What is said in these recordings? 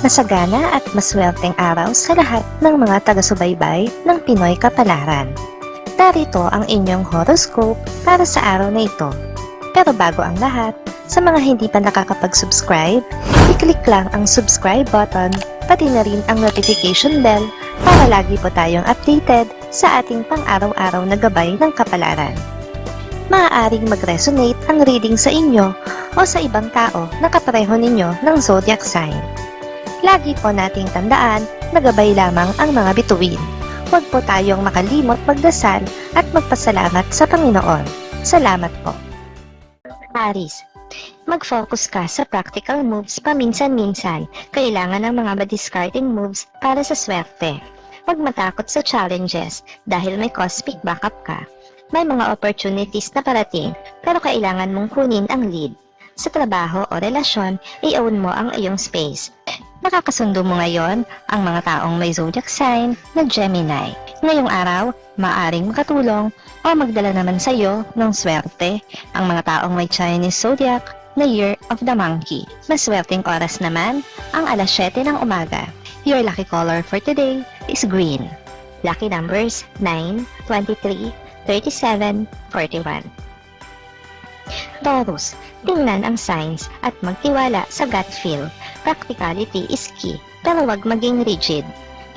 Masagana at maswerteng araw sa lahat ng mga taga-subaybay ng Pinoy Kapalaran. Narito ang inyong horoscope para sa araw na ito. Pero bago ang lahat, sa mga hindi pa nakakapag-subscribe, i-click lang ang subscribe button, pati na rin ang notification bell para lagi po tayong updated sa ating pang-araw-araw na gabay ng kapalaran. Maaaring mag-resonate ang reading sa inyo o sa ibang tao na kapareho ninyo ng zodiac sign. Lagi po nating tandaan na gabay lamang ang mga bituin. Huwag po tayong makalimot magdasal at magpasalamat sa Panginoon. Salamat po. Aries, mag-focus ka sa practical moves paminsan-minsan. Kailangan ng mga discarding moves para sa swerte. Huwag matakot sa challenges dahil may cosmic backup ka. May mga opportunities na parating pero kailangan mong kunin ang lead. Sa trabaho o relasyon, i-own mo ang iyong space. Nakakasundo mo ngayon ang mga taong may zodiac sign na Gemini. Ngayong araw, maaring makatulong o magdala naman sa iyo ng swerte ang mga taong may Chinese zodiac na Year of the Monkey. Maswerteng oras naman ang alas 7 ng umaga. Your lucky color for today is green. Lucky numbers 9, 23, 37, 41. Taurus, tingnan ang signs at magtiwala sa gut feel. Practicality is key, pero wag maging rigid.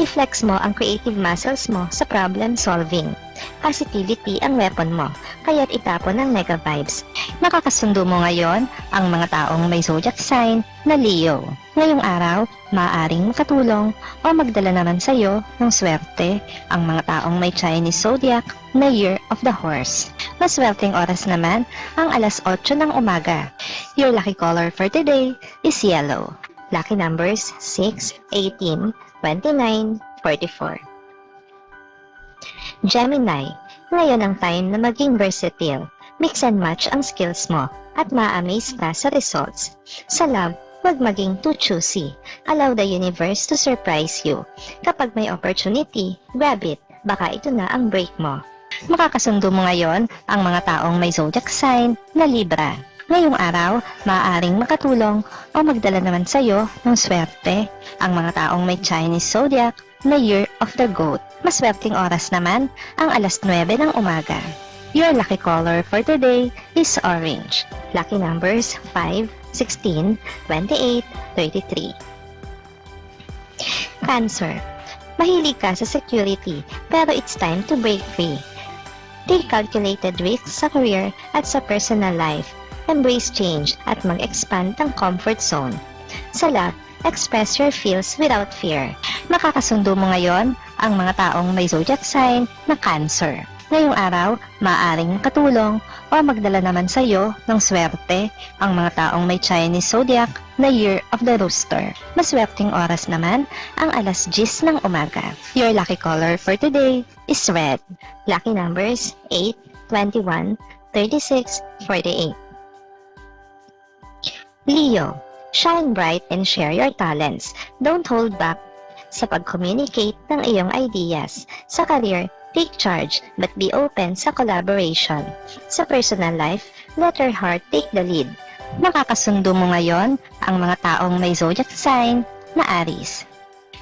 I-flex mo ang creative muscles mo sa problem solving. Positivity ang weapon mo, kaya't itapon ang nega vibes. Nakakasundo mo ngayon ang mga taong may zodiac sign na Leo. Ngayong araw, maaaring makatulong o magdala naman sa iyo ng swerte ang mga taong may Chinese zodiac na Year of the Horse. Maswerteng oras naman ang alas 8 ng umaga. Your lucky color for today is yellow. Lucky numbers 6, 18, 29, 44. Gemini, ngayon ang time na maging versatile. Mix and match ang skills mo at ma-amaze ka sa results. Sa love, huwag maging too choosy. Allow the universe to surprise you. Kapag may opportunity, grab it. Baka ito na ang break mo. Makakasundo mo ngayon ang mga taong may zodiac sign na Libra. Ngayong araw, maaaring makatulong o magdala naman sa iyo ng swerte ang mga taong may Chinese zodiac na Year of the Goat. Maswerteng oras naman ang alas 9 ng umaga. Your lucky color for today is orange. Lucky numbers 5, 16, 28, 33. Cancer, mahilig ka sa security pero it's time to break free. Take calculated risks sa career at sa personal life. Embrace change at mag-expand ang comfort zone. Sa love, express your feels without fear. Makakasundo mo ngayon ang mga taong may zodiac sign na Cancer. Ngayong araw, maaaring makatulong o magdala naman sa iyo ng swerte ang mga taong may Chinese zodiac na Year of the Rooster. Maswerteng oras naman ang alas 10 ng umaga. Your lucky color for today is red. Lucky numbers 8, 21, 36, 48. Leo, shine bright and share your talents. Don't hold back sa pag-communicate ng iyong ideas. Sa career, take charge but be open sa collaboration. Sa personal life, let your heart take the lead. Makakasundo mo ngayon ang mga taong may zodiac sign na Aries.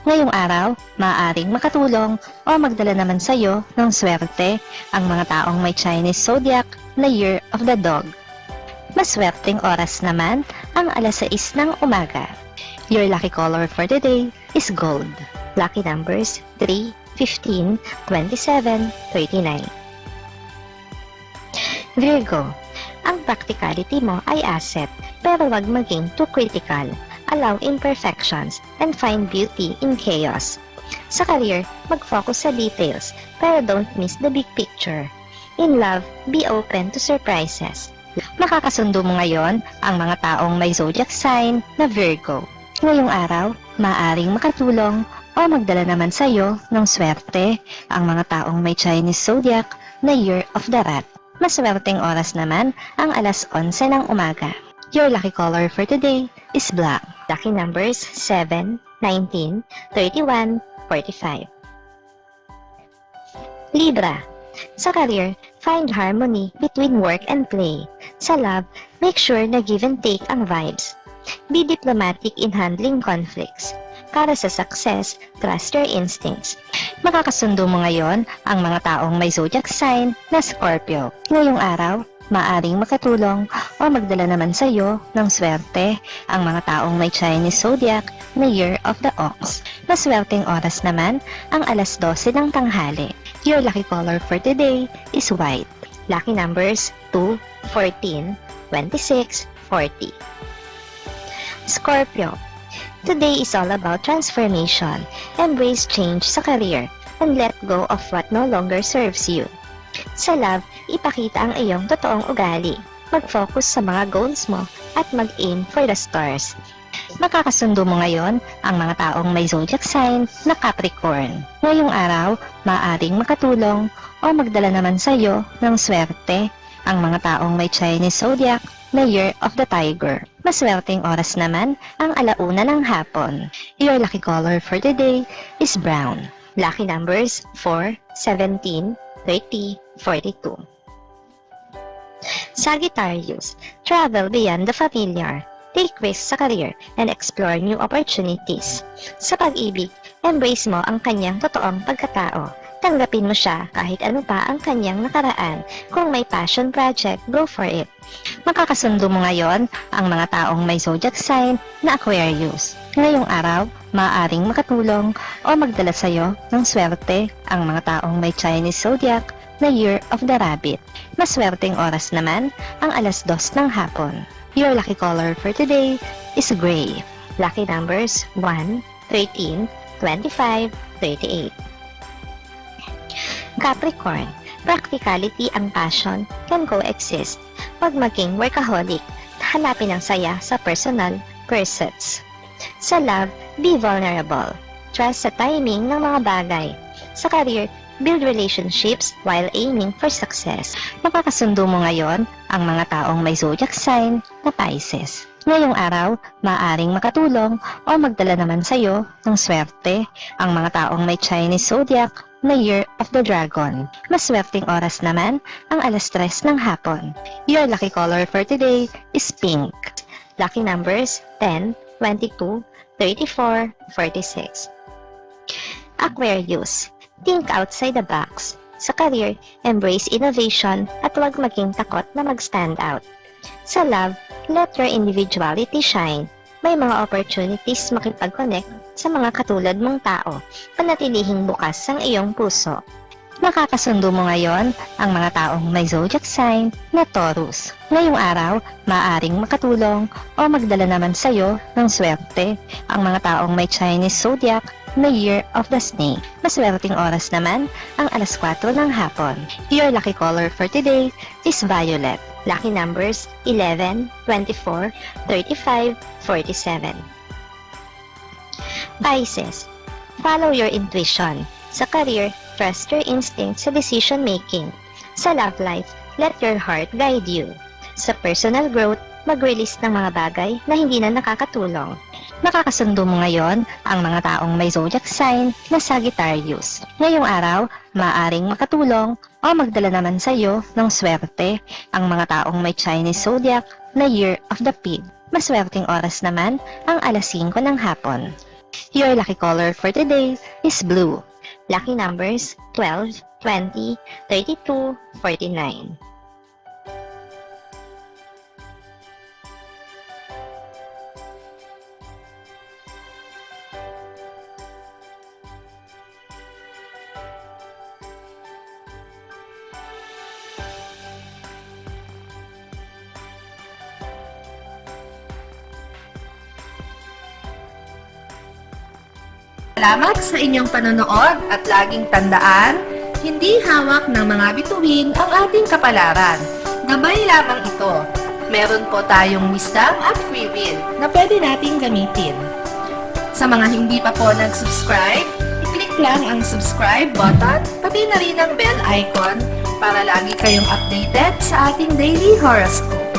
Ngayong araw, maaaring makatulong o magdala naman sa iyo ng swerte ang mga taong may Chinese zodiac na Year of the Dog. Maswerteng oras naman ang alas 6 ng umaga. Your lucky color for today is gold. Lucky numbers 3, 15, 27, 39. Virgo, ang practicality mo ay asset pero wag maging too critical. Allow imperfections and find beauty in chaos. Sa career, mag-focus sa details pero don't miss the big picture. In love, be open to surprises. Makakasundo mo ngayon ang mga taong may zodiac sign na Virgo. Ngayong araw, maaaring makatulong o magdala naman sa iyo ng swerte ang mga taong may Chinese zodiac na Year of the Rat. Maswerteng oras naman ang alas 11 ng umaga. Your lucky color for today is black. Lucky numbers 7, 19, 31, 45. Libra, sa career, find harmony between work and play. Sa love, make sure na give and take ang vibes. Be diplomatic in handling conflicts. Para sa success, trust your instincts. Makakasundo mo ngayon ang mga taong may zodiac sign na Scorpio. Ngayong araw, maaring makatulong o magdala naman sa iyo ng swerte ang mga taong may Chinese zodiac na Year of the Ox. Maswerteng oras naman ang alas 12 ng tanghali. Your lucky color for today is white. Lucky numbers 2, 14, 26, 40. Scorpio. Today is all about transformation. Embrace change sa career and let go of what no longer serves you. Sa love, ipakita ang iyong totoong ugali. Mag-focus sa mga goals mo at mag-aim for the stars. Makakasundo mo ngayon ang mga taong may zodiac sign na Capricorn. Ngayong araw, maaaring makatulong o magdala naman sa iyo ng swerte ang mga taong may Chinese zodiac na Year of the Tiger. Maswerteng oras naman ang alauna ng hapon. Your lucky color for today is brown. Lucky numbers 4, 17, 30, 42. Sagittarius. Travel beyond the familiar. Take risks sa career and explore new opportunities. Sa pag-ibig, embrace mo ang kanyang totoong pagkatao. Tanggapin mo siya kahit ano pa ang kanyang nakaraan. Kung may passion project, go for it. Makakasundo mo ngayon ang mga taong may zodiac sign na Aquarius. Ngayong araw, maaaring makatulong o magdala sa iyo ng swerte ang mga taong may Chinese zodiac na Year of the Rabbit. Maswerteng oras naman ang alas 2 ng hapon. Your lucky color for today is gray. Lucky numbers 1, 13, 25, 38. Capricorn. Practicality ang passion can coexist. Huwag maging workaholic. Hanapin ang saya sa personal pursuits. Sa love, be vulnerable. Trust sa timing ng mga bagay. Sa career, build relationships while aiming for success. Makakasundo mo ngayon ang mga taong may zodiac sign na Pisces. Ngayong araw, maaaring makatulong o magdala naman sa iyo ng swerte ang mga taong may Chinese zodiac na Year of the Dragon. Maswerteng oras naman ang alas 3 ng hapon. Your lucky color for today is pink. Lucky numbers 10, 22, 34, 46. Aquarius. Think outside the box. Sa career, embrace innovation at huwag maging takot na mag-stand out. Sa love, let your individuality shine. May mga opportunities makipag-connect sa mga katulad mong tao. Panatilihing bukas ang iyong puso. Makakasundo mo ngayon ang mga taong may zodiac sign na Taurus. Ngayong araw, maaaring makatulong o magdala naman sa iyo ng swerte ang mga taong may Chinese zodiac na Year of the Snake. Maswerteng oras naman ang alas 4 ng hapon. Your lucky color for today is violet. Lucky numbers 11, 24, 35, 47. Pisces. Follow your intuition. Sa career, trust your instinct sa decision making. Sa love life, let your heart guide you. Sa personal growth, mag-release ng mga bagay na hindi na nakakatulong. Makakasundo mo ngayon ang mga taong may zodiac sign na Sagittarius. Ngayong araw, maaaring makatulong o magdala naman sa iyo ng swerte ang mga taong may Chinese zodiac na Year of the Pig. Maswerteng oras naman ang alas 5 ng hapon. Your lucky color for today is blue. Lucky numbers 12, 20, 32, 49. Salamat sa inyong panonood at laging tandaan, hindi hawak ng mga bituin ang ating kapalaran. Gabay lamang ito. Meron po tayong wisdom at free will na pwede nating gamitin. Sa mga hindi pa po nag-subscribe, i-click lang ang subscribe button, pati na rin ang bell icon para lagi kayong updated sa ating daily horoscope.